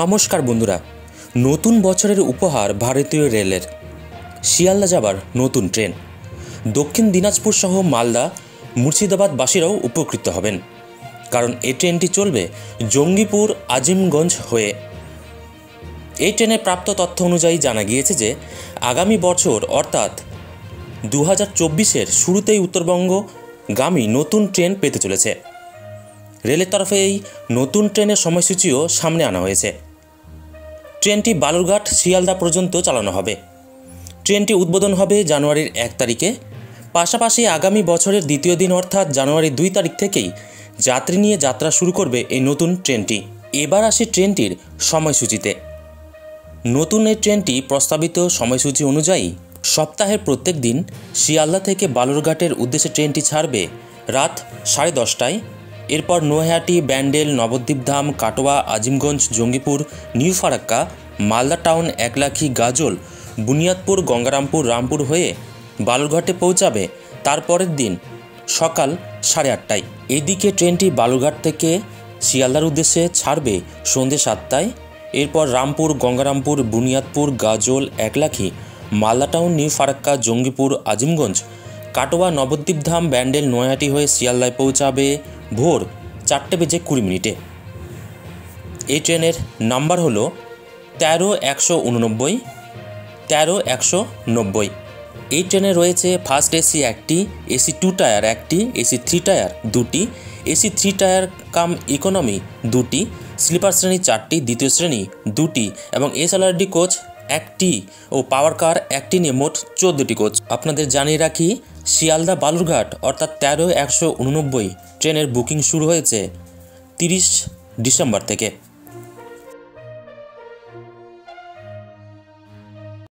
নমস্কার বন্ধুরা, নতুন বছরের উপহার ভারতীয় রেলের শিয়ালদা যাবার নতুন ট্রেন। দক্ষিণ দিনাজপুর সহ মালদা মুর্শিদাবাদবাসীরাও উপকৃত হবেন, কারণ এই ট্রেনটি চলবে জঙ্গিপুর আজিমগঞ্জ হয়ে। এই ট্রেনের প্রাপ্ত তথ্য অনুযায়ী জানা গিয়েছে যে আগামী বছর অর্থাৎ 2024-এর শুরুতেই উত্তরবঙ্গগামী নতুন ট্রেন পেতে চলেছে। রেলের তরফে এই নতুন ট্রেনের সময়সূচিও সামনে আনা হয়েছে। ট্রেনটি বালুরঘাট শিয়ালদা পর্যন্ত চালানো হবে। ট্রেনটি উদ্বোধন হবে জানুয়ারির 1 তারিখে। পাশাপাশি আগামী বছরের দ্বিতীয় দিন অর্থাৎ জানুয়ারি 2 তারিখ থেকেই যাত্রী নিয়ে যাত্রা শুরু করবে এই নতুন ট্রেনটি। এবার আসে ট্রেনটির সময়সূচিতে। নতুন এই ট্রেনটি প্রস্তাবিত সময়সূচি অনুযায়ী সপ্তাহের প্রত্যেক দিন শিয়ালদা থেকে বালুরঘাটের উদ্দেশ্যে ট্রেনটি ছাড়বে রাত 10:30টায়। এরপর নৈহাটি, ব্যান্ডেল, নবদ্বীপধাম, কাটোয়া, আজিমগঞ্জ, জঙ্গিপুর, নিউ ফারাক্কা, মালদা টাউন, একলাখি, গাজল, বুনিয়াদপুর, গঙ্গারামপুর, রামপুর হয়ে বালুরঘাটে পৌঁছাবে তারপরের দিন সকাল 8:30টায়। এদিকে ট্রেনটি বালুরঘাট থেকে শিয়ালদার উদ্দেশ্যে ছাড়বে সন্ধ্যে 7টায়। এরপর রামপুর, গঙ্গারামপুর, বুনিয়াদপুর, গাজল, একলাখি, মালদা টাউন, নিউ ফারাক্কা, জঙ্গিপুর, আজিমগঞ্জ, কাটোয়া, নবদ্বীপধাম, ব্যান্ডেল, নৈহাটি হয়ে শিয়ালদায় পৌঁছাবে ভোর 4:20 এই ট্রেনের নাম্বার হলো 13-189, 13-190। এই ট্রেনে রয়েছে ফার্স্ট এসি 1টি, এসি 2 টায়ার 1টি, এসি 3 টায়ার 2টি, এসি 3 টায়ার কাম ইকোনমি 2টি, স্লিপার শ্রেণী 4টি, দ্বিতীয় শ্রেণী 2টি এবং এসএলআরডি কোচ 1টি ও পাওয়ার কার 1টি নিয়ে মোট 14টি কোচ। আপনাদের জানিয়ে রাখি, শিয়ালদা বালুরঘাট অর্থাৎ 13-189 ট্রেনের বুকিং শুরু হয়েছে 30 ডিসেম্বর থেকে।